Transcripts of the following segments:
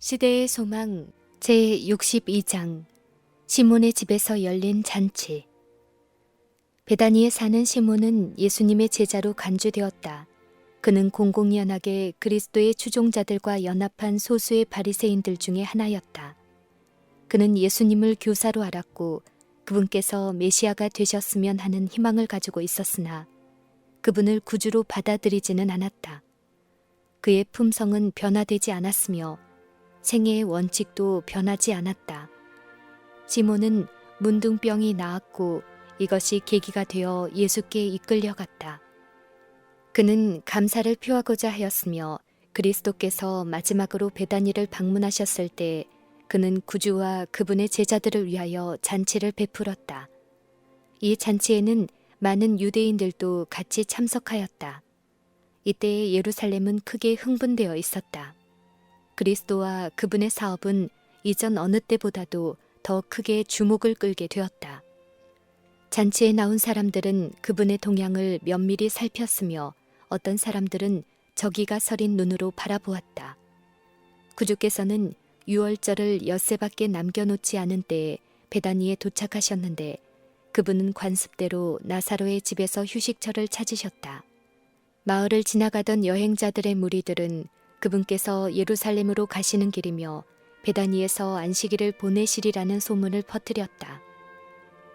시대의 소망 제62장 시몬의 집에서 열린 잔치. 베다니에 사는 시몬은 예수님의 제자로 간주되었다. 그는 공공연하게 그리스도의 추종자들과 연합한 소수의 바리새인들 중에 하나였다. 그는 예수님을 교사로 알았고 그분께서 메시아가 되셨으면 하는 희망을 가지고 있었으나 그분을 구주로 받아들이지는 않았다. 그의 품성은 변화되지 않았으며 생애의 원칙도 변하지 않았다. 시몬은 문둥병이 나았고 이것이 계기가 되어 예수께 이끌려갔다. 그는 감사를 표하고자 하였으며 그리스도께서 마지막으로 베다니를 방문하셨을 때 그는 구주와 그분의 제자들을 위하여 잔치를 베풀었다. 이 잔치에는 많은 유대인들도 같이 참석하였다. 이때 예루살렘은 크게 흥분되어 있었다. 그리스도와 그분의 사업은 이전 어느 때보다도 더 크게 주목을 끌게 되었다. 잔치에 나온 사람들은 그분의 동향을 면밀히 살폈으며 어떤 사람들은 저기가 서린 눈으로 바라보았다. 구주께서는 유월절을 엿새밖에 남겨놓지 않은 때에 베다니에 도착하셨는데 그분은 관습대로 나사로의 집에서 휴식처를 찾으셨다. 마을을 지나가던 여행자들의 무리들은 그분께서 예루살렘으로 가시는 길이며 베다니에서 안식일을 보내시리라는 소문을 퍼뜨렸다.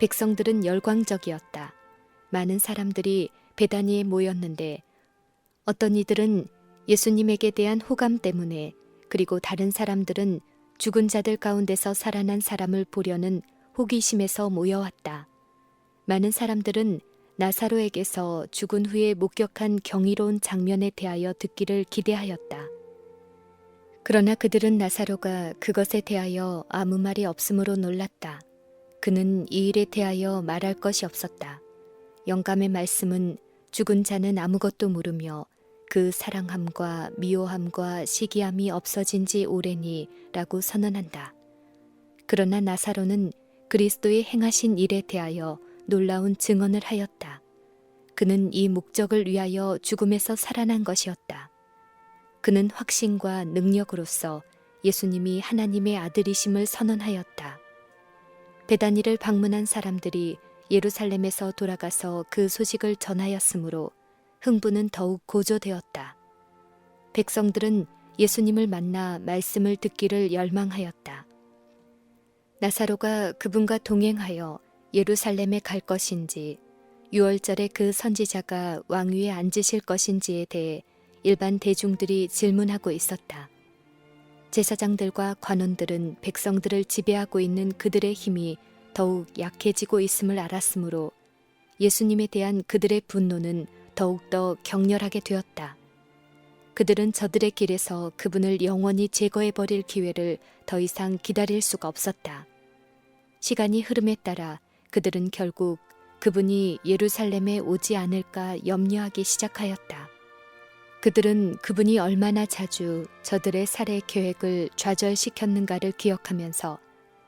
백성들은 열광적이었다. 많은 사람들이 베다니에 모였는데 어떤 이들은 예수님에게 대한 호감 때문에 그리고 다른 사람들은 죽은 자들 가운데서 살아난 사람을 보려는 호기심에서 모여왔다. 많은 사람들은 나사로에게서 죽은 후에 목격한 경이로운 장면에 대하여 듣기를 기대하였다. 그러나 그들은 나사로가 그것에 대하여 아무 말이 없으므로 놀랐다. 그는 이 일에 대하여 말할 것이 없었다. 영감의 말씀은 죽은 자는 아무것도 모르며 그 사랑함과 미워함과 시기함이 없어진 지 오래니 라고 선언한다. 그러나 나사로는 그리스도의 행하신 일에 대하여 놀라운 증언을 하였다. 그는 이 목적을 위하여 죽음에서 살아난 것이었다. 그는 확신과 능력으로서 예수님이 하나님의 아들이심을 선언하였다. 베다니를 방문한 사람들이 예루살렘에서 돌아가서 그 소식을 전하였으므로 흥분은 더욱 고조되었다. 백성들은 예수님을 만나 말씀을 듣기를 열망하였다. 나사로가 그분과 동행하여 예루살렘에 갈 것인지, 유월절에 그 선지자가 왕위에 앉으실 것인지에 대해 일반 대중들이 질문하고 있었다. 제사장들과 관원들은 백성들을 지배하고 있는 그들의 힘이 더욱 약해지고 있음을 알았으므로 예수님에 대한 그들의 분노는 더욱더 격렬하게 되었다. 그들은 저들의 길에서 그분을 영원히 제거해버릴 기회를 더 이상 기다릴 수가 없었다. 시간이 흐름에 따라 그들은 결국 그분이 예루살렘에 오지 않을까 염려하기 시작하였다. 그들은 그분이 얼마나 자주 저들의 살해 계획을 좌절시켰는가를 기억하면서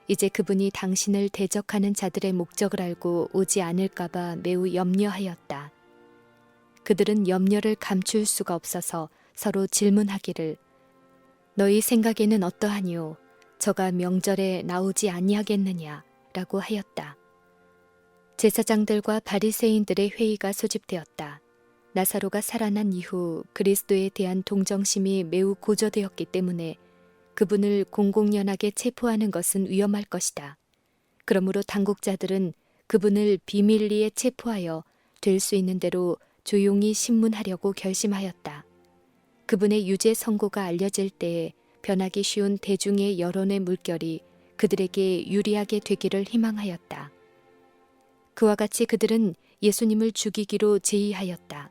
이제 그분이 당신을 대적하는 자들의 목적을 알고 오지 않을까봐 매우 염려하였다. 그들은 염려를 감출 수가 없어서 서로 질문하기를 너희 생각에는 어떠하니요? 저가 명절에 나오지 아니하겠느냐? 라고 하였다. 제사장들과 바리새인들의 회의가 소집되었다. 나사로가 살아난 이후 그리스도에 대한 동정심이 매우 고조되었기 때문에 그분을 공공연하게 체포하는 것은 위험할 것이다. 그러므로 당국자들은 그분을 비밀리에 체포하여 될 수 있는 대로 조용히 신문하려고 결심하였다. 그분의 유죄 선고가 알려질 때에 변하기 쉬운 대중의 여론의 물결이 그들에게 유리하게 되기를 희망하였다. 그와 같이 그들은 예수님을 죽이기로 제의하였다.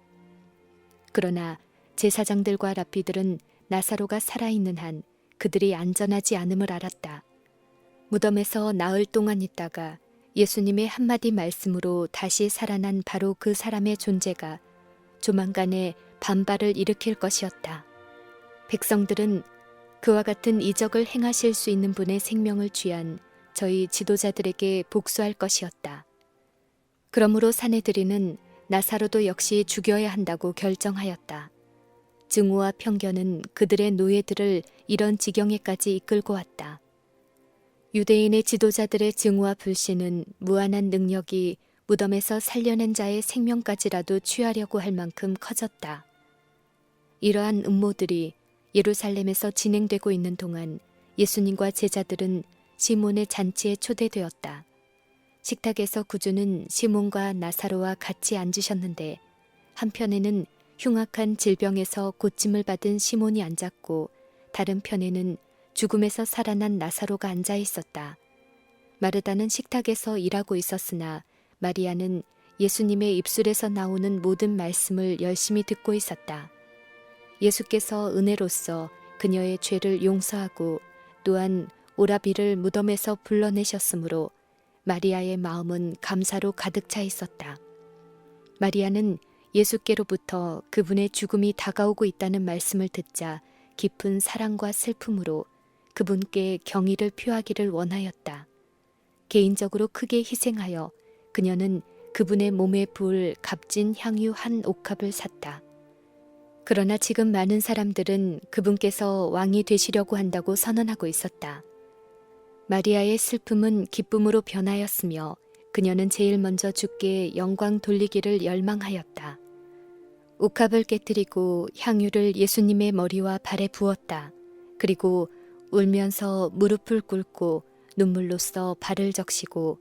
그러나 제사장들과 랍비들은 나사로가 살아있는 한 그들이 안전하지 않음을 알았다. 무덤에서 나흘 동안 있다가 예수님의 한마디 말씀으로 다시 살아난 바로 그 사람의 존재가 조만간에 반발을 일으킬 것이었다. 백성들은 그와 같은 이적을 행하실 수 있는 분의 생명을 취한 저희 지도자들에게 복수할 것이었다. 그러므로 사내들이는 나사로도 역시 죽여야 한다고 결정하였다. 증오와 편견은 그들의 노예들을 이런 지경에까지 이끌고 왔다. 유대인의 지도자들의 증오와 불신은 무한한 능력이 무덤에서 살려낸 자의 생명까지라도 취하려고 할 만큼 커졌다. 이러한 음모들이 예루살렘에서 진행되고 있는 동안 예수님과 제자들은 시몬의 잔치에 초대되었다. 식탁에서 구주는 시몬과 나사로와 같이 앉으셨는데 한편에는 흉악한 질병에서 고침을 받은 시몬이 앉았고 다른 편에는 죽음에서 살아난 나사로가 앉아 있었다. 마르다는 식탁에서 일하고 있었으나 마리아는 예수님의 입술에서 나오는 모든 말씀을 열심히 듣고 있었다. 예수께서 은혜로써 그녀의 죄를 용서하고 또한 오라비를 무덤에서 불러내셨으므로 마리아의 마음은 감사로 가득 차 있었다. 마리아는 예수께로부터 그분의 죽음이 다가오고 있다는 말씀을 듣자 깊은 사랑과 슬픔으로 그분께 경의를 표하기를 원하였다. 개인적으로 크게 희생하여 그녀는 그분의 몸에 부을 값진 향유 한 옥합을 샀다. 그러나 지금 많은 사람들은 그분께서 왕이 되시려고 한다고 선언하고 있었다. 마리아의 슬픔은 기쁨으로 변하였으며 그녀는 제일 먼저 주께 영광 돌리기를 열망하였다. 옥합을 깨뜨리고 향유를 예수님의 머리와 발에 부었다. 그리고 울면서 무릎을 꿇고 눈물로써 발을 적시고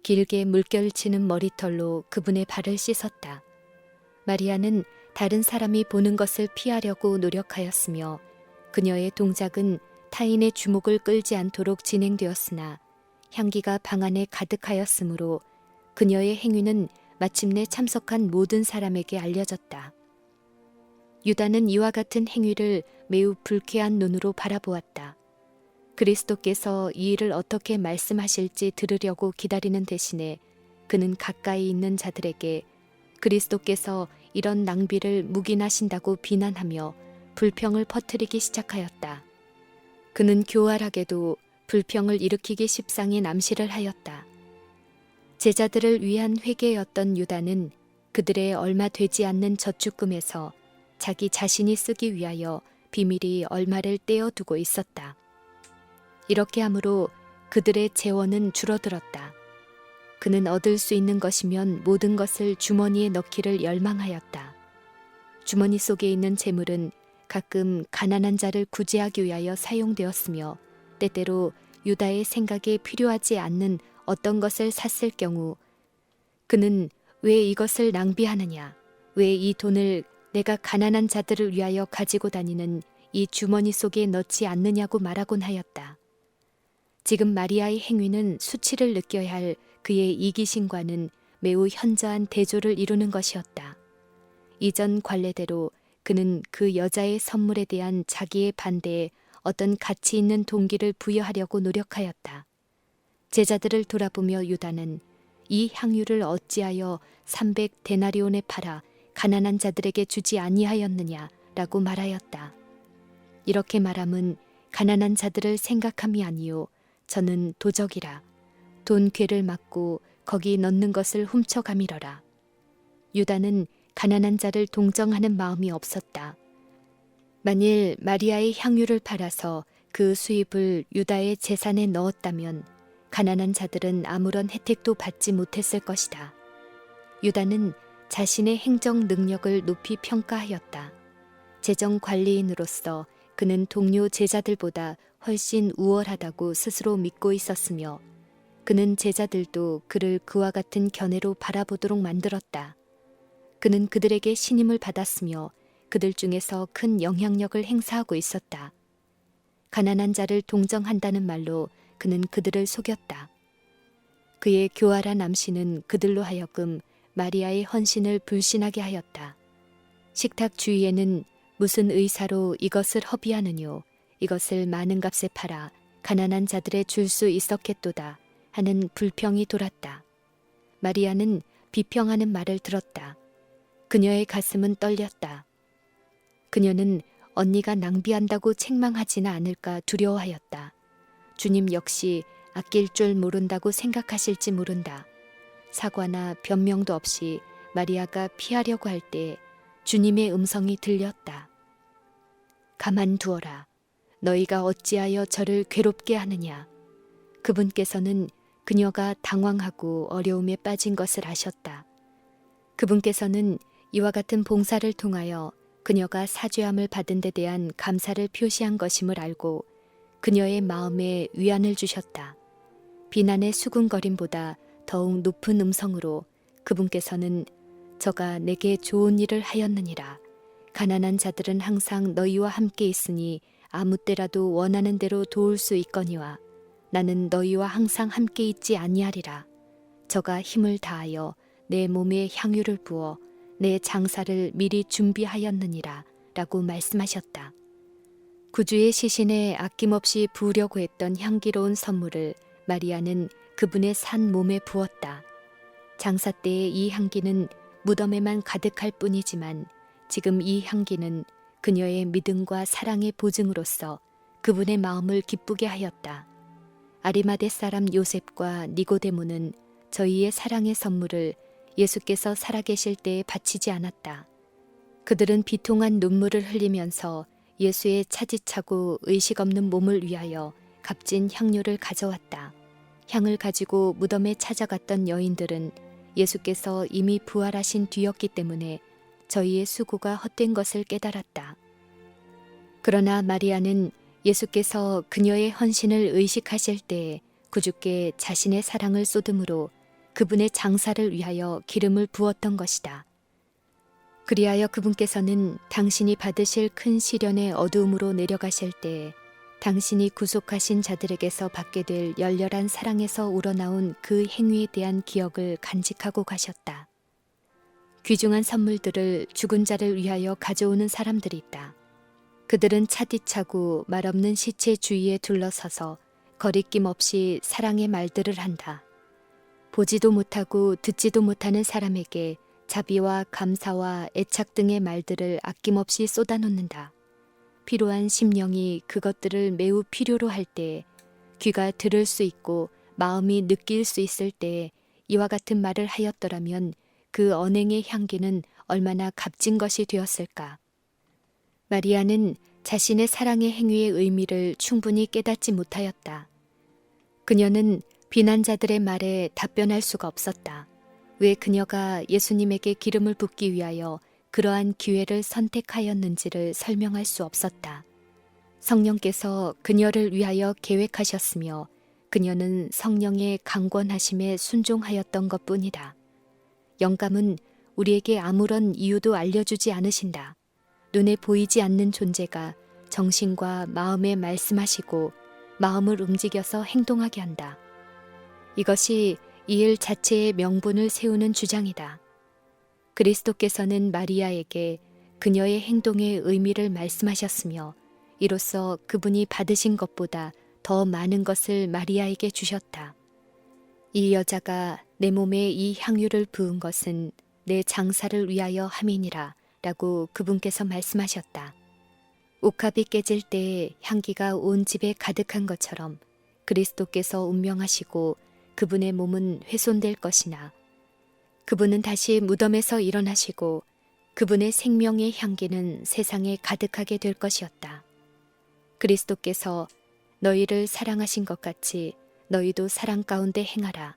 길게 물결치는 머리털로 그분의 발을 씻었다. 마리아는 다른 사람이 보는 것을 피하려고 노력하였으며 그녀의 동작은 타인의 주목을 끌지 않도록 진행되었으나 향기가 방 안에 가득하였으므로 그녀의 행위는 마침내 참석한 모든 사람에게 알려졌다. 유다는 이와 같은 행위를 매우 불쾌한 눈으로 바라보았다. 그리스도께서 이 일을 어떻게 말씀하실지 들으려고 기다리는 대신에 그는 가까이 있는 자들에게 그리스도께서 이런 낭비를 묵인하신다고 비난하며 불평을 퍼뜨리기 시작하였다. 그는 교활하게도 불평을 일으키기 십상인 암시를 하였다. 제자들을 위한 회개였던 유다는 그들의 얼마 되지 않는 저축금에서 자기 자신이 쓰기 위하여 비밀히 얼마를 떼어두고 있었다. 이렇게 함으로 그들의 재원은 줄어들었다. 그는 얻을 수 있는 것이면 모든 것을 주머니에 넣기를 열망하였다. 주머니 속에 있는 재물은 가끔 가난한 자를 구제하기 위하여 사용되었으며 때때로 유다의 생각에 필요하지 않는 어떤 것을 샀을 경우 그는 왜 이것을 낭비하느냐, 왜 이 돈을 내가 가난한 자들을 위하여 가지고 다니는 이 주머니 속에 넣지 않느냐고 말하곤 하였다. 지금 마리아의 행위는 수치를 느껴야 할 그의 이기심과는 매우 현저한 대조를 이루는 것이었다. 이전 관례대로 그는 그 여자의 선물에 대한 자기의 반대에 어떤 가치 있는 동기를 부여하려고 노력하였다. 제자들을 돌아보며 유다는 이 향유를 어찌하여 300데나리온에 팔아 가난한 자들에게 주지 아니하였느냐라고 말하였다. 이렇게 말함은 가난한 자들을 생각함이 아니요 저는 도적이라 돈 궤를 막고 거기 넣는 것을 훔쳐가미러라. 유다는 가난한 자를 동정하는 마음이 없었다. 만일 마리아의 향유를 팔아서 그 수입을 유다의 재산에 넣었다면 가난한 자들은 아무런 혜택도 받지 못했을 것이다. 유다는 자신의 행정 능력을 높이 평가하였다. 재정 관리인으로서 그는 동료 제자들보다 훨씬 우월하다고 스스로 믿고 있었으며 그는 제자들도 그를 그와 같은 견해로 바라보도록 만들었다. 그는 그들에게 신임을 받았으며 그들 중에서 큰 영향력을 행사하고 있었다. 가난한 자를 동정한다는 말로 그는 그들을 속였다. 그의 교활한 암시는 그들로 하여금 마리아의 헌신을 불신하게 하였다. 식탁 주위에는 무슨 의사로 이것을 허비하느뇨, 이것을 많은 값에 팔아 가난한 자들에 줄 수 있었겠도다 하는 불평이 돌았다. 마리아는 비평하는 말을 들었다. 그녀의 가슴은 떨렸다. 그녀는 언니가 낭비한다고 책망하지는 않을까 두려워하였다. 주님 역시 아낄 줄 모른다고 생각하실지 모른다. 사과나 변명도 없이 마리아가 피하려고 할 때 주님의 음성이 들렸다. 가만두어라. 너희가 어찌하여 저를 괴롭게 하느냐. 그분께서는 그녀가 당황하고 어려움에 빠진 것을 아셨다. 그분께서는 이와 같은 봉사를 통하여 그녀가 사죄함을 받은 데 대한 감사를 표시한 것임을 알고 그녀의 마음에 위안을 주셨다. 비난의 수군거림보다 더욱 높은 음성으로 그분께서는 저가 내게 좋은 일을 하였느니라. 가난한 자들은 항상 너희와 함께 있으니 아무 때라도 원하는 대로 도울 수 있거니와 나는 너희와 항상 함께 있지 아니하리라. 저가 힘을 다하여 내 몸에 향유를 부어 내 장사를 미리 준비하였느니라 라고 말씀하셨다. 구주의 시신에 아낌없이 부으려고 했던 향기로운 선물을 마리아는 그분의 산 몸에 부었다. 장사 때의 이 향기는 무덤에만 가득할 뿐이지만 지금 이 향기는 그녀의 믿음과 사랑의 보증으로서 그분의 마음을 기쁘게 하였다. 아리마대 사람 요셉과 니고데모는 저희의 사랑의 선물을 예수께서 살아계실 때에 바치지 않았다. 그들은 비통한 눈물을 흘리면서 예수의 차지차고 의식 없는 몸을 위하여 값진 향료를 가져왔다. 향을 가지고 무덤에 찾아갔던 여인들은 예수께서 이미 부활하신 뒤였기 때문에 저희의 수고가 헛된 것을 깨달았다. 그러나 마리아는 예수께서 그녀의 헌신을 의식하실 때에 구주께 자신의 사랑을 쏟음으로 그분의 장사를 위하여 기름을 부었던 것이다. 그리하여 그분께서는 당신이 받으실 큰 시련의 어두움으로 내려가실 때에 당신이 구속하신 자들에게서 받게 될 열렬한 사랑에서 우러나온 그 행위에 대한 기억을 간직하고 가셨다. 귀중한 선물들을 죽은 자를 위하여 가져오는 사람들이 있다. 그들은 차디차고 말없는 시체 주위에 둘러서서 거리낌 없이 사랑의 말들을 한다. 보지도 못하고 듣지도 못하는 사람에게 자비와 감사와 애착 등의 말들을 아낌없이 쏟아놓는다. 필요한 심령이 그것들을 매우 필요로 할 때, 귀가 들을 수 있고 마음이 느낄 수 있을 때 이와 같은 말을 하였더라면 그 언행의 향기는 얼마나 값진 것이 되었을까. 마리아는 자신의 사랑의 행위의 의미를 충분히 깨닫지 못하였다. 그녀는 비난자들의 말에 답변할 수가 없었다. 왜 그녀가 예수님에게 기름을 붓기 위하여 그러한 기회를 선택하였는지를 설명할 수 없었다. 성령께서 그녀를 위하여 계획하셨으며 그녀는 성령의 강권하심에 순종하였던 것뿐이다. 영감은 우리에게 아무런 이유도 알려주지 않으신다. 눈에 보이지 않는 존재가 정신과 마음에 말씀하시고 마음을 움직여서 행동하게 한다. 이것이 이 일 자체의 명분을 세우는 주장이다. 그리스도께서는 마리아에게 그녀의 행동의 의미를 말씀하셨으며 이로써 그분이 받으신 것보다 더 많은 것을 마리아에게 주셨다. 이 여자가 내 몸에 이 향유를 부은 것은 내 장사를 위하여 함이니라 라고 그분께서 말씀하셨다. 옥합이 깨질 때에 향기가 온 집에 가득한 것처럼 그리스도께서 운명하시고 그분의 몸은 훼손될 것이나 그분은 다시 무덤에서 일어나시고 그분의 생명의 향기는 세상에 가득하게 될 것이었다. 그리스도께서 너희를 사랑하신 것 같이 너희도 사랑 가운데 행하라.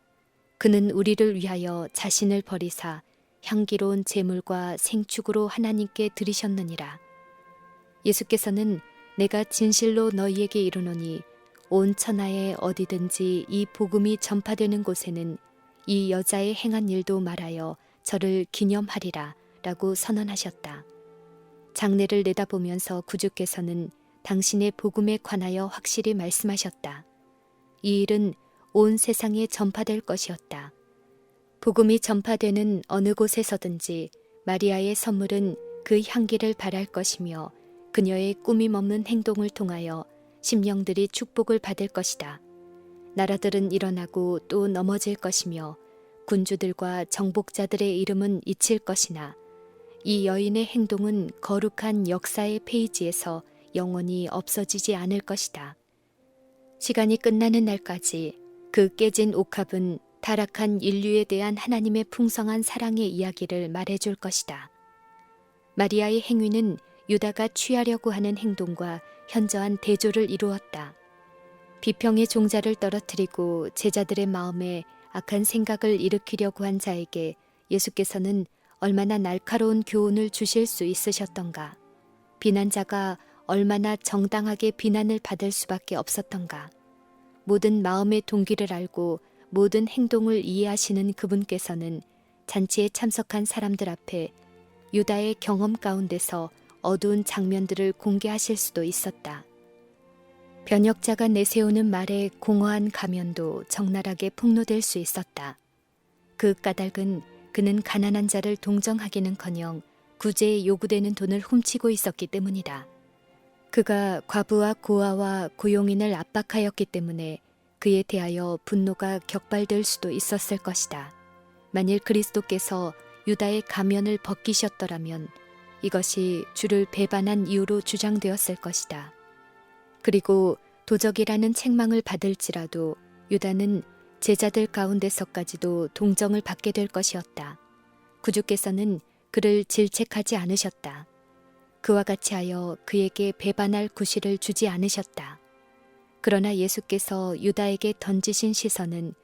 그는 우리를 위하여 자신을 버리사 향기로운 제물과 생축으로 하나님께 드리셨느니라. 예수께서는 내가 진실로 너희에게 이르노니 온 천하에 어디든지 이 복음이 전파되는 곳에는 이 여자의 행한 일도 말하여 저를 기념하리라 라고 선언하셨다. 장례를 내다보면서 구주께서는 당신의 복음에 관하여 확실히 말씀하셨다. 이 일은 온 세상에 전파될 것이었다. 복음이 전파되는 어느 곳에서든지 마리아의 선물은 그 향기를 발할 것이며 그녀의 꾸밈 없는 행동을 통하여 심령들이 축복을 받을 것이다. 나라들은 일어나고 또 넘어질 것이며 군주들과 정복자들의 이름은 잊힐 것이나 이 여인의 행동은 거룩한 역사의 페이지에서 영원히 없어지지 않을 것이다. 시간이 끝나는 날까지 그 깨진 옥합은 타락한 인류에 대한 하나님의 풍성한 사랑의 이야기를 말해줄 것이다. 마리아의 행위는 유다가 취하려고 하는 행동과 현저한 대조를 이루었다. 비평의 종자를 떨어뜨리고 제자들의 마음에 악한 생각을 일으키려고 한 자에게 예수께서는 얼마나 날카로운 교훈을 주실 수 있으셨던가. 비난자가 얼마나 정당하게 비난을 받을 수밖에 없었던가. 모든 마음의 동기를 알고 모든 행동을 이해하시는 그분께서는 잔치에 참석한 사람들 앞에 유다의 경험 가운데서 어두운 장면들을 공개하실 수도 있었다. 변역자가 내세우는 말에 공허한 가면도 적나라하게 폭로될 수 있었다. 그 까닭은 그는 가난한 자를 동정하기는커녕 구제에 요구되는 돈을 훔치고 있었기 때문이다. 그가 과부와 고아와 고용인을 압박하였기 때문에 그에 대하여 분노가 격발될 수도 있었을 것이다. 만일 그리스도께서 유다의 가면을 벗기셨더라면 이것이 주를 배반한 이유로 주장되었을 것이다. 그리고 도적이라는 책망을 받을지라도 유다는 제자들 가운데서까지도 동정을 받게 될 것이었다. 구주께서는 그를 질책하지 않으셨다. 그와 같이 하여 그에게 배반할 구실을 주지 않으셨다. 그러나 예수께서 유다에게 던지신 시선은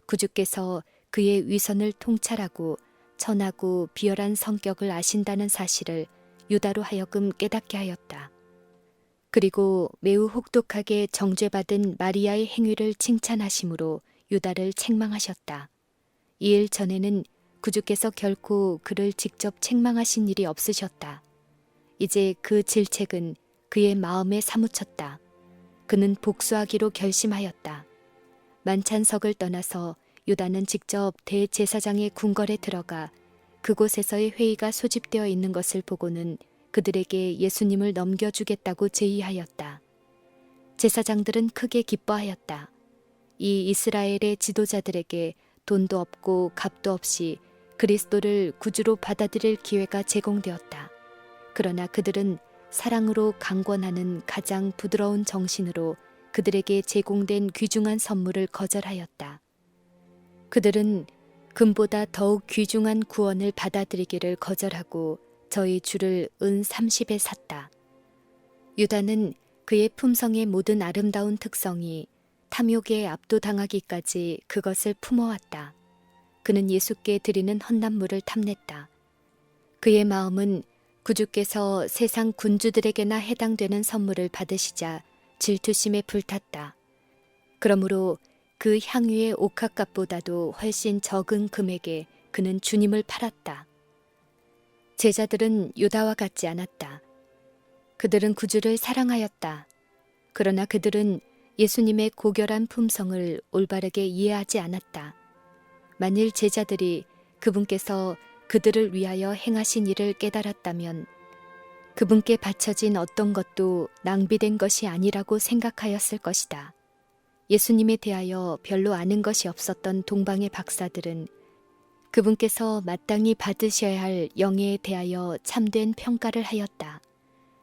구주께서 그의 위선을 통찰하고 천하고 비열한 성격을 아신다는 사실을 유다로 하여금 깨닫게 하였다. 그리고 매우 혹독하게 정죄받은 마리아의 행위를 칭찬하심으로 유다를 책망하셨다. 이 일 전에는 구주께서 결코 그를 직접 책망하신 일이 없으셨다. 이제 그 질책은 그의 마음에 사무쳤다. 그는 복수하기로 결심하였다. 만찬석을 떠나서 유다는 직접 대제사장의 궁궐에 들어가 그곳에서의 회의가 소집되어 있는 것을 보고는 그들에게 예수님을 넘겨주겠다고 제의하였다. 제사장들은 크게 기뻐하였다. 이 이스라엘의 지도자들에게 돈도 없고 값도 없이 그리스도를 구주로 받아들일 기회가 제공되었다. 그러나 그들은 사랑으로 강권하는 가장 부드러운 정신으로 그들에게 제공된 귀중한 선물을 거절하였다. 그들은 금보다 더욱 귀중한 구원을 받아들이기를 거절하고 저희 주를 은 30에 샀다. 유다는 그의 품성의 모든 아름다운 특성이 탐욕에 압도당하기까지 그것을 품어왔다. 그는 예수께 드리는 헌납물을 탐냈다. 그의 마음은 구주께서 세상 군주들에게나 해당되는 선물을 받으시자 질투심에 불탔다. 그러므로 그 향유의 옥합값보다도 훨씬 적은 금액에 그는 주님을 팔았다. 제자들은 유다와 같지 않았다. 그들은 구주를 사랑하였다. 그러나 그들은 예수님의 고결한 품성을 올바르게 이해하지 않았다. 만일 제자들이 그분께서 그들을 위하여 행하신 일을 깨달았다면 그분께 바쳐진 어떤 것도 낭비된 것이 아니라고 생각하였을 것이다. 예수님에 대하여 별로 아는 것이 없었던 동방의 박사들은 그분께서 마땅히 받으셔야 할 영예에 대하여 참된 평가를 하였다.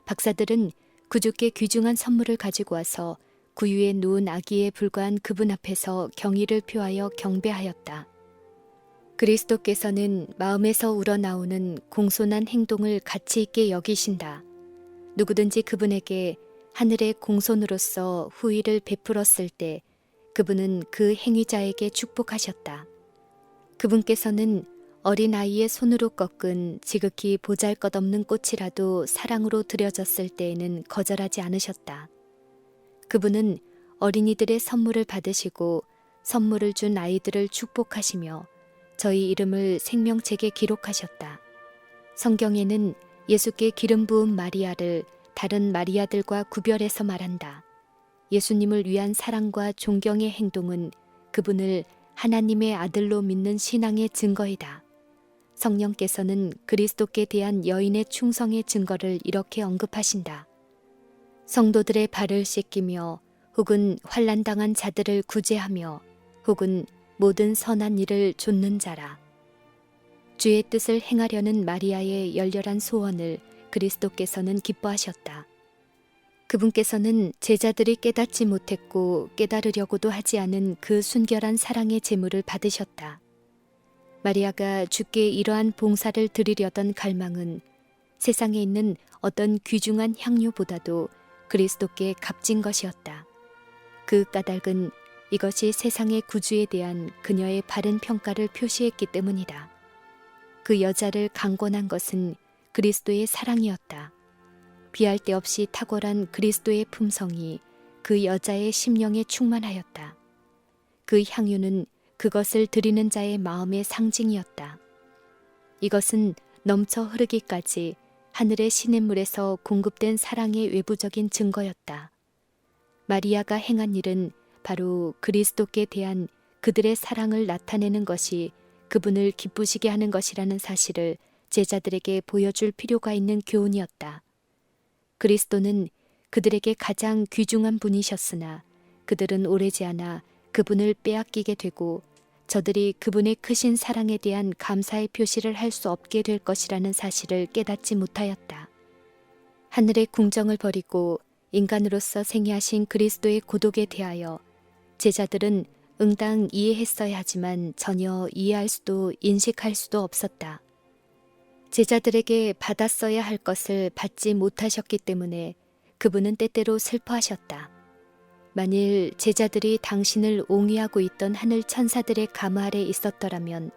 박사들은 구주께 귀중한 선물을 가지고 와서 구유에 누운 아기에 불과한 그분 앞에서 경의를 표하여 경배하였다. 그리스도께서는 마음에서 우러나오는 공손한 행동을 가치 있게 여기신다. 누구든지 그분에게 하늘의 공손으로서 후의를 베풀었을 때 그분은 그 행위자에게 축복하셨다. 그분께서는 어린아이의 손으로 꺾은 지극히 보잘것없는 꽃이라도 사랑으로 드려졌을 때에는 거절하지 않으셨다. 그분은 어린이들의 선물을 받으시고 선물을 준 아이들을 축복하시며 저희 이름을 생명책에 기록하셨다. 성경에는 예수께 기름 부은 마리아를 다른 마리아들과 구별해서 말한다. 예수님을 위한 사랑과 존경의 행동은 그분을 하나님의 아들로 믿는 신앙의 증거이다. 성령께서는 그리스도께 대한 여인의 충성의 증거를 이렇게 언급하신다. 성도들의 발을 씻기며 혹은 환난당한 자들을 구제하며 혹은 모든 선한 일을 좇는 자라. 주의 뜻을 행하려는 마리아의 열렬한 소원을 그리스도께서는 기뻐하셨다. 그분께서는 제자들이 깨닫지 못했고 깨달으려고도 하지 않은 그 순결한 사랑의 제물을 받으셨다. 마리아가 주께 이러한 봉사를 드리려던 갈망은 세상에 있는 어떤 귀중한 향유보다도 그리스도께 값진 것이었다. 그 까닭은 이것이 세상의 구주에 대한 그녀의 바른 평가를 표시했기 때문이다. 그 여자를 강권한 것은 그리스도의 사랑이었다. 비할 데 없이 탁월한 그리스도의 품성이 그 여자의 심령에 충만하였다. 그 향유는 그것을 드리는 자의 마음의 상징이었다. 이것은 넘쳐 흐르기까지 하늘의 시냇물에서 공급된 사랑의 외부적인 증거였다. 마리아가 행한 일은 바로 그리스도께 대한 그들의 사랑을 나타내는 것이 그분을 기쁘시게 하는 것이라는 사실을 제자들에게 보여줄 필요가 있는 교훈이었다. 그리스도는 그들에게 가장 귀중한 분이셨으나 그들은 오래지 않아 그분을 빼앗기게 되고 저들이 그분의 크신 사랑에 대한 감사의 표시를 할 수 없게 될 것이라는 사실을 깨닫지 못하였다. 하늘의 궁정을 버리고 인간으로서 생애하신 그리스도의 고독에 대하여 제자들은 응당 이해했어야 하지만 전혀 이해할 수도 인식할 수도 없었다. 제자들에게 받았어야 할 것을 받지 못하셨기 때문에 그분은 때때로 슬퍼하셨다. 만일 제자들이 당신을 옹위하고 있던 하늘 천사들의 가무 아래 있었더라면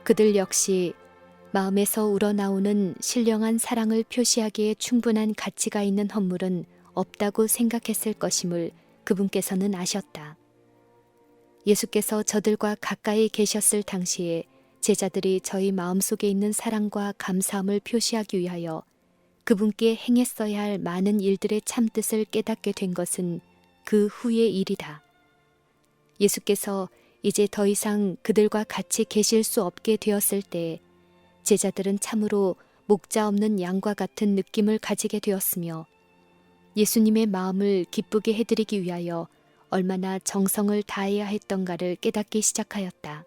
그들 역시 마음에서 우러나오는 신령한 사랑을 표시하기에 충분한 가치가 있는 헌물은 없다고 생각했을 것임을 그분께서는 아셨다. 예수께서 저들과 가까이 계셨을 당시에 제자들이 저희 마음속에 있는 사랑과 감사함을 표시하기 위하여 그분께 행했어야 할 많은 일들의 참뜻을 깨닫게 된 것은 그 후의 일이다. 예수께서 이제 더 이상 그들과 같이 계실 수 없게 되었을 때 제자들은 참으로 목자 없는 양과 같은 느낌을 가지게 되었으며 예수님의 마음을 기쁘게 해드리기 위하여 얼마나 정성을 다해야 했던가를 깨닫기 시작하였다.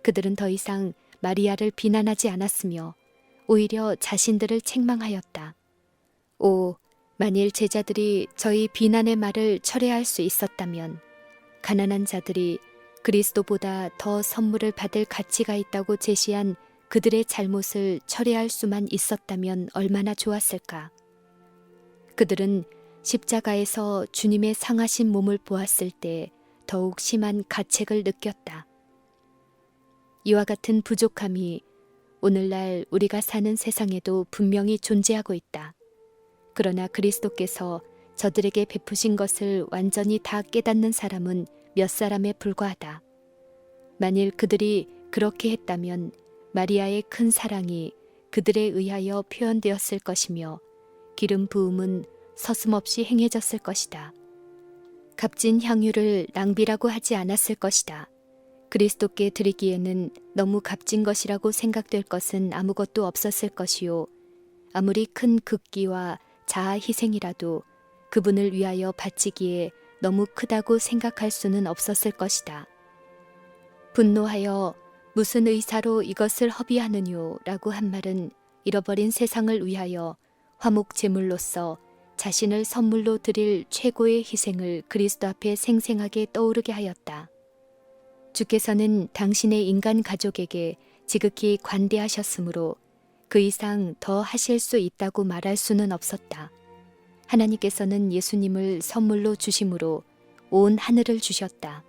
그들은 더 이상 마리아를 비난하지 않았으며 오히려 자신들을 책망하였다. 오, 만일 제자들이 저희 비난의 말을 철회할 수 있었다면 가난한 자들이 그리스도보다 더 선물을 받을 가치가 있다고 제시한 그들의 잘못을 철회할 수만 있었다면 얼마나 좋았을까. 그들은 십자가에서 주님의 상하신 몸을 보았을 때 더욱 심한 가책을 느꼈다. 이와 같은 부족함이 오늘날 우리가 사는 세상에도 분명히 존재하고 있다. 그러나 그리스도께서 저들에게 베푸신 것을 완전히 다 깨닫는 사람은 몇 사람에 불과하다. 만일 그들이 그렇게 했다면 마리아의 큰 사랑이 그들에 의하여 표현되었을 것이며 기름 부음은 서슴없이 행해졌을 것이다. 값진 향유를 낭비라고 하지 않았을 것이다. 그리스도께 드리기에는 너무 값진 것이라고 생각될 것은 아무것도 없었을 것이요. 아무리 큰 극기와 자아 희생이라도 그분을 위하여 바치기에 너무 크다고 생각할 수는 없었을 것이다. 분노하여 무슨 의사로 이것을 허비하느뇨 라고 한 말은 잃어버린 세상을 위하여 화목 제물로서 자신을 선물로 드릴 최고의 희생을 그리스도 앞에 생생하게 떠오르게 하였다. 주께서는 당신의 인간 가족에게 지극히 관대하셨으므로 그 이상 더 하실 수 있다고 말할 수는 없었다. 하나님께서는 예수님을 선물로 주심으로 온 하늘을 주셨다.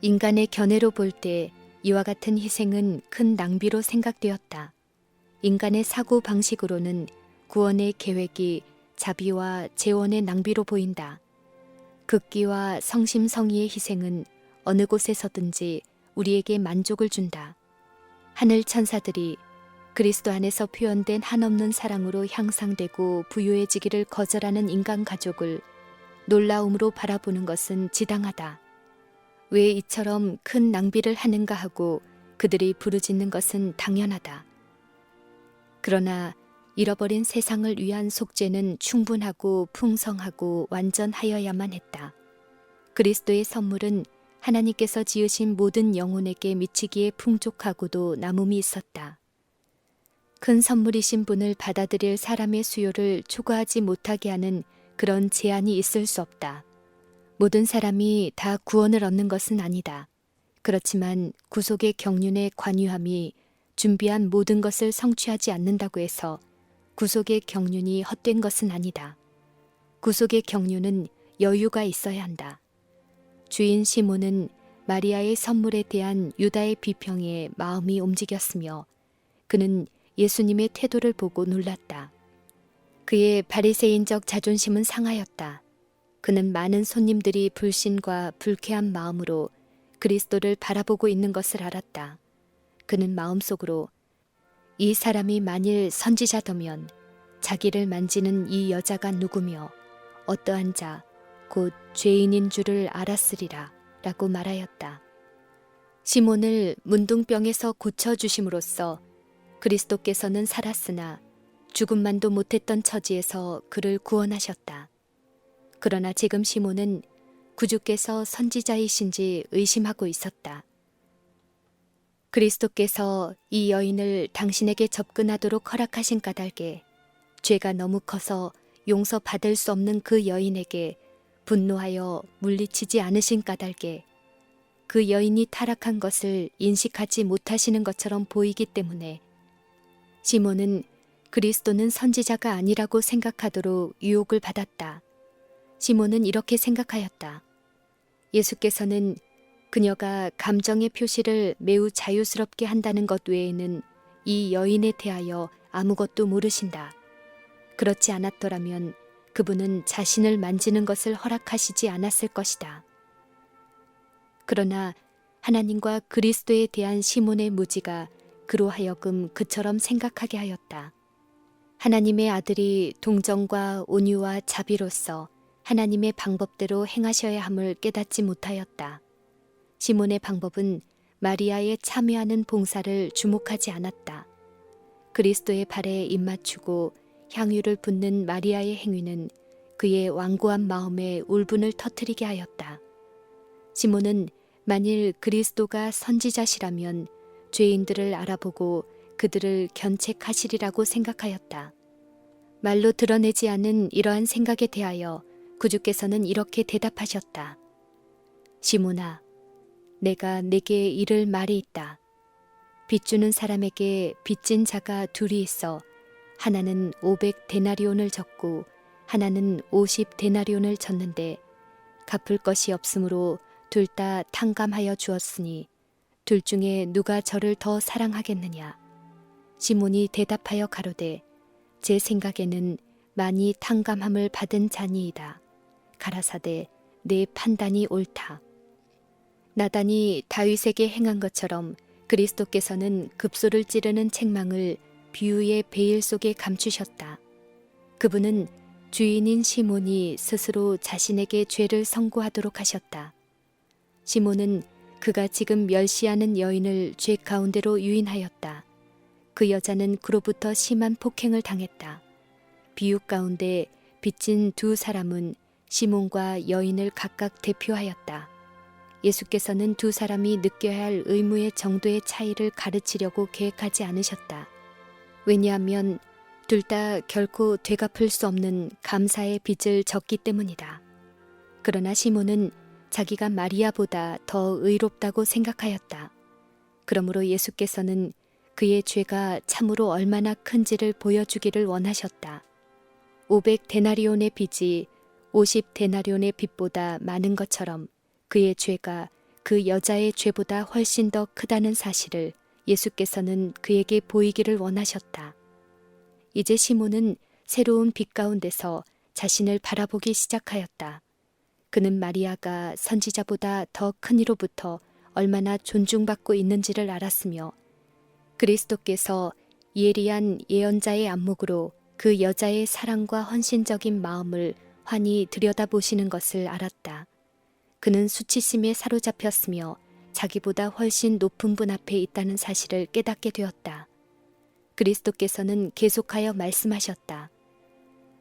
인간의 견해로 볼 때 이와 같은 희생은 큰 낭비로 생각되었다. 인간의 사고 방식으로는 구원의 계획이 자비와 재원의 낭비로 보인다. 극기와 성심성의의 희생은 어느 곳에서든지 우리에게 만족을 준다. 하늘 천사들이 그리스도 안에서 표현된 한없는 사랑으로 향상되고 부유해지기를 거절하는 인간 가족을 놀라움으로 바라보는 것은 지당하다. 왜 이처럼 큰 낭비를 하는가 하고 그들이 부르짖는 것은 당연하다. 그러나 잃어버린 세상을 위한 속죄는 충분하고 풍성하고 완전하여야만 했다. 그리스도의 선물은 하나님께서 지으신 모든 영혼에게 미치기에 풍족하고도 남음이 있었다. 큰 선물이신 분을 받아들일 사람의 수요를 초과하지 못하게 하는 그런 제한이 있을 수 없다. 모든 사람이 다 구원을 얻는 것은 아니다. 그렇지만 구속의 경륜의 관유함이 준비한 모든 것을 성취하지 않는다고 해서 구속의 경륜이 헛된 것은 아니다. 구속의 경륜은 여유가 있어야 한다. 주인 시몬은 마리아의 선물에 대한 유다의 비평에 마음이 움직였으며 그는 예수님의 태도를 보고 놀랐다. 그의 바리새인적 자존심은 상하였다. 그는 많은 손님들이 불신과 불쾌한 마음으로 그리스도를 바라보고 있는 것을 알았다. 그는 마음속으로 이 사람이 만일 선지자더면 자기를 만지는 이 여자가 누구며 어떠한 자, 곧 죄인인 줄을 알았으리라 라고 말하였다. 시몬을 문둥병에서 고쳐주심으로써 그리스도께서는 살았으나 죽음만도 못했던 처지에서 그를 구원하셨다. 그러나 지금 시몬은 구주께서 선지자이신지 의심하고 있었다. 그리스도께서 이 여인을 당신에게 접근하도록 허락하신 까닭에 죄가 너무 커서 용서받을 수 없는 그 여인에게 분노하여 물리치지 않으신 까닭에 그 여인이 타락한 것을 인식하지 못하시는 것처럼 보이기 때문에 시몬은 그리스도는 선지자가 아니라고 생각하도록 유혹을 받았다. 시몬은 이렇게 생각하였다. 예수께서는 그녀가 감정의 표시를 매우 자유스럽게 한다는 것 외에는 이 여인에 대하여 아무것도 모르신다. 그렇지 않았더라면 그분은 자신을 만지는 것을 허락하시지 않았을 것이다. 그러나 하나님과 그리스도에 대한 시몬의 무지가 그로 하여금 그처럼 생각하게 하였다. 하나님의 아들이 동정과 온유와 자비로서 하나님의 방법대로 행하셔야 함을 깨닫지 못하였다. 시몬의 방법은 마리아의 참여하는 봉사를 주목하지 않았다. 그리스도의 발에 입맞추고 향유를 붓는 마리아의 행위는 그의 완고한 마음에 울분을 터뜨리게 하였다. 시몬은 만일 그리스도가 선지자시라면 죄인들을 알아보고 그들을 견책하시리라고 생각하였다. 말로 드러내지 않은 이러한 생각에 대하여 구주께서는 이렇게 대답하셨다. 시몬아, 내가 네게 이를 말이 있다. 빚주는 사람에게 빚진 자가 둘이 있어 하나는 500데나리온을 졌고 하나는 50데나리온을 졌는데 갚을 것이 없으므로 둘 다 탕감하여 주었으니 둘 중에 누가 저를 더 사랑하겠느냐. 시몬이 대답하여 가로되 제 생각에는 많이 탕감함을 받은 자니이다. 가라사대 내 판단이 옳다. 나단이 다윗에게 행한 것처럼 그리스도께서는 급소를 찌르는 책망을 비유의 베일 속에 감추셨다. 그분은 주인인 시몬이 스스로 자신에게 죄를 선고하도록 하셨다. 시몬은 그가 지금 멸시하는 여인을 죄 가운데로 유인하였다. 그 여자는 그로부터 심한 폭행을 당했다. 비유 가운데 빚진 두 사람은 시몬과 여인을 각각 대표하였다. 예수께서는 두 사람이 느껴야 할 의무의 정도의 차이를 가르치려고 계획하지 않으셨다. 왜냐하면 둘 다 결코 되갚을 수 없는 감사의 빚을 졌기 때문이다. 그러나 시몬은 자기가 마리아보다 더 의롭다고 생각하였다. 그러므로 예수께서는 그의 죄가 참으로 얼마나 큰지를 보여주기를 원하셨다. 500데나리온의 빚이 50데나리온의 빚보다 많은 것처럼 그의 죄가 그 여자의 죄보다 훨씬 더 크다는 사실을 예수께서는 그에게 보이기를 원하셨다. 이제 시몬은 새로운 빛 가운데서 자신을 바라보기 시작하였다. 그는 마리아가 선지자보다 더 큰 이로부터 얼마나 존중받고 있는지를 알았으며 그리스도께서 예리한 예언자의 안목으로 그 여자의 사랑과 헌신적인 마음을 환히 들여다보시는 것을 알았다. 그는 수치심에 사로잡혔으며 자기보다 훨씬 높은 분 앞에 있다는 사실을 깨닫게 되었다. 그리스도께서는 계속하여 말씀하셨다.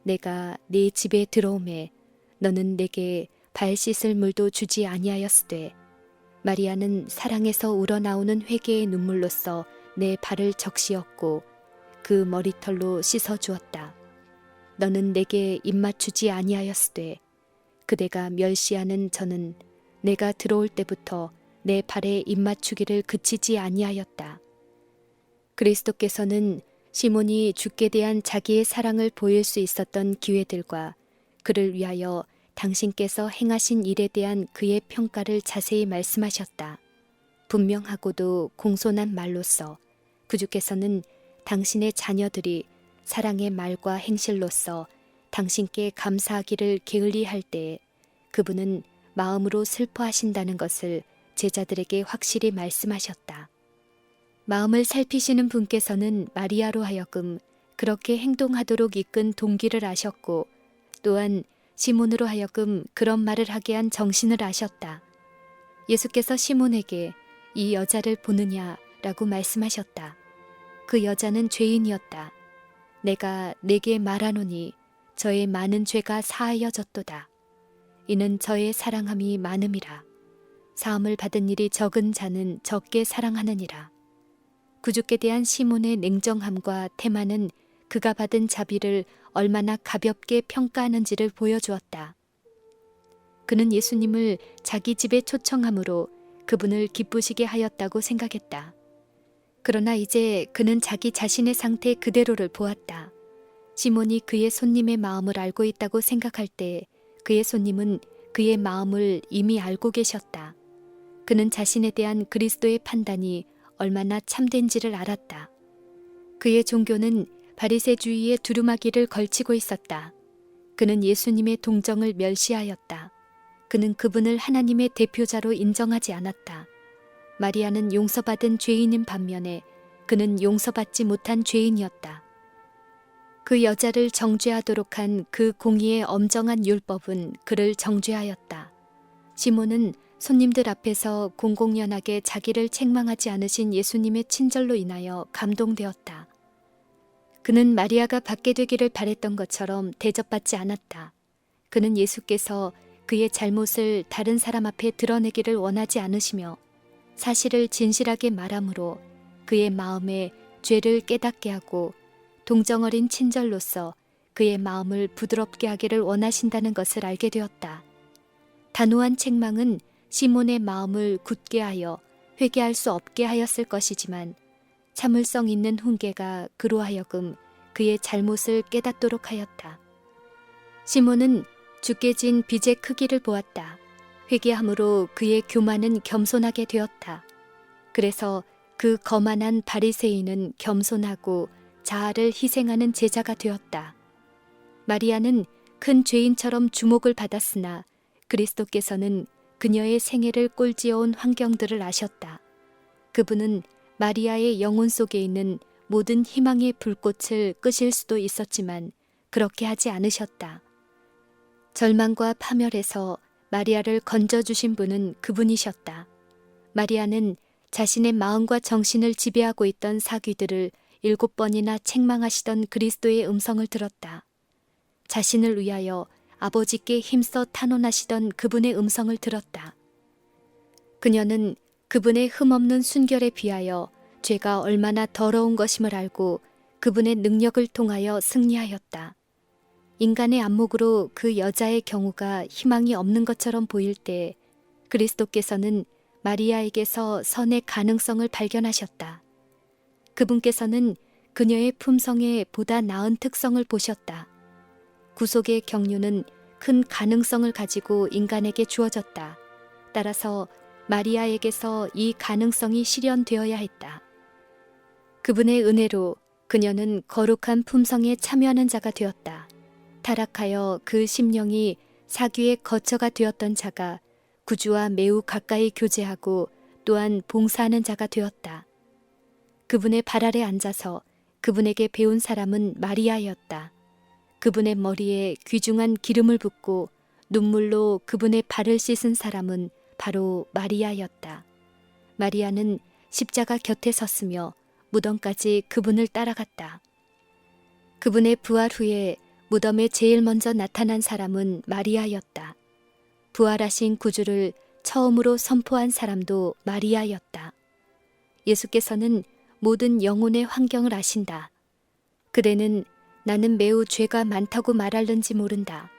내가 네 집에 들어오매 너는 내게 발 씻을 물도 주지 아니하였으되 마리아는 사랑에서 우러나오는 회개의 눈물로써 내 발을 적시었고 그 머리털로 씻어 주었다. 너는 내게 입맞추지 아니하였으되 그대가 멸시하는 저는 내가 들어올 때부터 내 발에 입맞추기를 그치지 아니하였다. 그리스도께서는 시몬이 주께 대한 자기의 사랑을 보일 수 있었던 기회들과 그를 위하여 당신께서 행하신 일에 대한 그의 평가를 자세히 말씀하셨다. 분명하고도 공손한 말로써 구주께서는 당신의 자녀들이 사랑의 말과 행실로서 당신께 감사하기를 게을리할 때에 그분은 마음으로 슬퍼하신다는 것을 제자들에게 확실히 말씀하셨다. 마음을 살피시는 분께서는 마리아로 하여금 그렇게 행동하도록 이끈 동기를 아셨고 또한 시몬으로 하여금 그런 말을 하게 한 정신을 아셨다. 예수께서 시몬에게 이 여자를 보느냐 라고 말씀하셨다. 그 여자는 죄인이었다. 내가 네게 말하노니 저의 많은 죄가 사하여졌도다. 이는 저의 사랑함이 많음이라. 사함을 받은 일이 적은 자는 적게 사랑하느니라. 구주께 대한 시몬의 냉정함과 태만은 그가 받은 자비를 얼마나 가볍게 평가하는지를 보여주었다. 그는 예수님을 자기 집에 초청함으로 그분을 기쁘시게 하였다고 생각했다. 그러나 이제 그는 자기 자신의 상태 그대로를 보았다. 시몬이 그의 손님의 마음을 알고 있다고 생각할 때 그의 손님은 그의 마음을 이미 알고 계셨다. 그는 자신에 대한 그리스도의 판단이 얼마나 참된지를 알았다. 그의 종교는 바리새주의의 두루마기를 걸치고 있었다. 그는 예수님의 동정을 멸시하였다. 그는 그분을 하나님의 대표자로 인정하지 않았다. 마리아는 용서받은 죄인인 반면에 그는 용서받지 못한 죄인이었다. 그 여자를 정죄하도록 한 그 공의의 엄정한 율법은 그를 정죄하였다. 시몬은 손님들 앞에서 공공연하게 자기를 책망하지 않으신 예수님의 친절로 인하여 감동되었다. 그는 마리아가 받게 되기를 바랬던 것처럼 대접받지 않았다. 그는 예수께서 그의 잘못을 다른 사람 앞에 드러내기를 원하지 않으시며 사실을 진실하게 말함으로 그의 마음에 죄를 깨닫게 하고 동정어린 친절로서 그의 마음을 부드럽게 하기를 원하신다는 것을 알게 되었다. 단호한 책망은 시몬의 마음을 굳게 하여 회개할 수 없게 하였을 것이지만 참을성 있는 훈계가 그로 하여금 그의 잘못을 깨닫도록 하였다. 시몬은 주께 진 빚의 크기를 보았다. 회개함으로 그의 교만은 겸손하게 되었다. 그래서 그 거만한 바리새인은 겸손하고 자아를 희생하는 제자가 되었다. 마리아는 큰 죄인처럼 주목을 받았으나 그리스도께서는 그녀의 생애를 꼴지어온 환경들을 아셨다. 그분은 마리아의 영혼 속에 있는 모든 희망의 불꽃을 끄실 수도 있었지만 그렇게 하지 않으셨다. 절망과 파멸에서 마리아를 건져주신 분은 그분이셨다. 마리아는 자신의 마음과 정신을 지배하고 있던 사귀들을 7번이나 책망하시던 그리스도의 음성을 들었다. 자신을 위하여 아버지께 힘써 탄원하시던 그분의 음성을 들었다. 그녀는 그분의 흠없는 순결에 비하여 죄가 얼마나 더러운 것임을 알고 그분의 능력을 통하여 승리하였다. 인간의 안목으로 그 여자의 경우가 희망이 없는 것처럼 보일 때 그리스도께서는 마리아에게서 선의 가능성을 발견하셨다. 그분께서는 그녀의 품성에 보다 나은 특성을 보셨다. 구속의 경륜은 큰 가능성을 가지고 인간에게 주어졌다. 따라서 마리아에게서 이 가능성이 실현되어야 했다. 그분의 은혜로 그녀는 거룩한 품성에 참여하는 자가 되었다. 타락하여 그 심령이 사귀의 거처가 되었던 자가 구주와 매우 가까이 교제하고 또한 봉사하는 자가 되었다. 그분의 발 아래 앉아서 그분에게 배운 사람은 마리아였다. 그분의 머리에 귀중한 기름을 붓고 눈물로 그분의 발을 씻은 사람은 바로 마리아였다. 마리아는 십자가 곁에 섰으며 무덤까지 그분을 따라갔다. 그분의 부활 후에 무덤에 제일 먼저 나타난 사람은 마리아였다. 부활하신 구주를 처음으로 선포한 사람도 마리아였다. 예수께서는 모든 영혼의 환경을 아신다. 그대는 나는 매우 죄가 많다고 말할는지 모른다.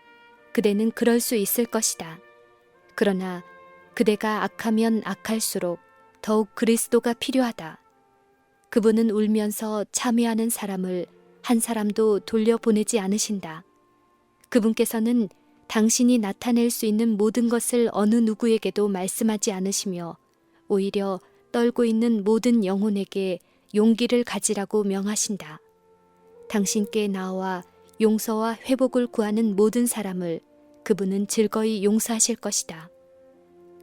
그대는 그럴 수 있을 것이다. 그러나 그대가 악하면 악할수록 더욱 그리스도가 필요하다. 그분은 울면서 참회하는 사람을 한 사람도 돌려보내지 않으신다. 그분께서는 당신이 나타낼 수 있는 모든 것을 어느 누구에게도 말씀하지 않으시며 오히려 떨고 있는 모든 영혼에게 용기를 가지라고 명하신다. 당신께 나와 용서와 회복을 구하는 모든 사람을 그분은 즐거이 용서하실 것이다.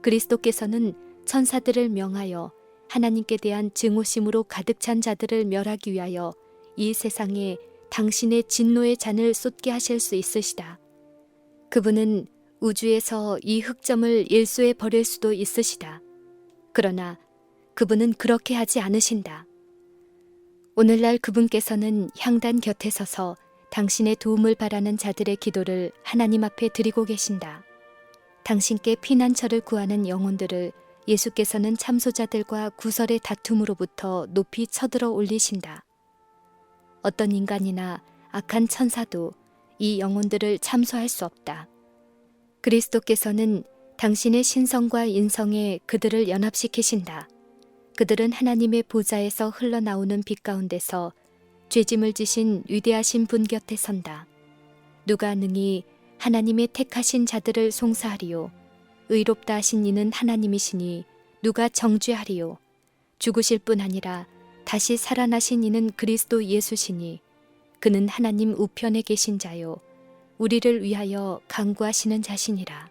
그리스도께서는 천사들을 명하여 하나님께 대한 증오심으로 가득 찬 자들을 멸하기 위하여 이 세상에 당신의 진노의 잔을 쏟게 하실 수 있으시다. 그분은 우주에서 이 흑점을 일소에 버릴 수도 있으시다. 그러나 그분은 그렇게 하지 않으신다. 오늘날 그분께서는 향단 곁에 서서 당신의 도움을 바라는 자들의 기도를 하나님 앞에 드리고 계신다. 당신께 피난처를 구하는 영혼들을 예수께서는 참소자들과 구설의 다툼으로부터 높이 쳐들어 올리신다. 어떤 인간이나 악한 천사도 이 영혼들을 참소할 수 없다. 그리스도께서는 당신의 신성과 인성에 그들을 연합시키신다. 그들은 하나님의 보좌에서 흘러나오는 빛 가운데서 죄짐을 지신 위대하신 분 곁에 선다. 누가 능히 하나님의 택하신 자들을 송사하리요. 의롭다 하신 이는 하나님이시니 누가 정죄하리요. 죽으실 뿐 아니라 다시 살아나신 이는 그리스도 예수시니 그는 하나님 우편에 계신 자요. 우리를 위하여 간구하시는 자시니라.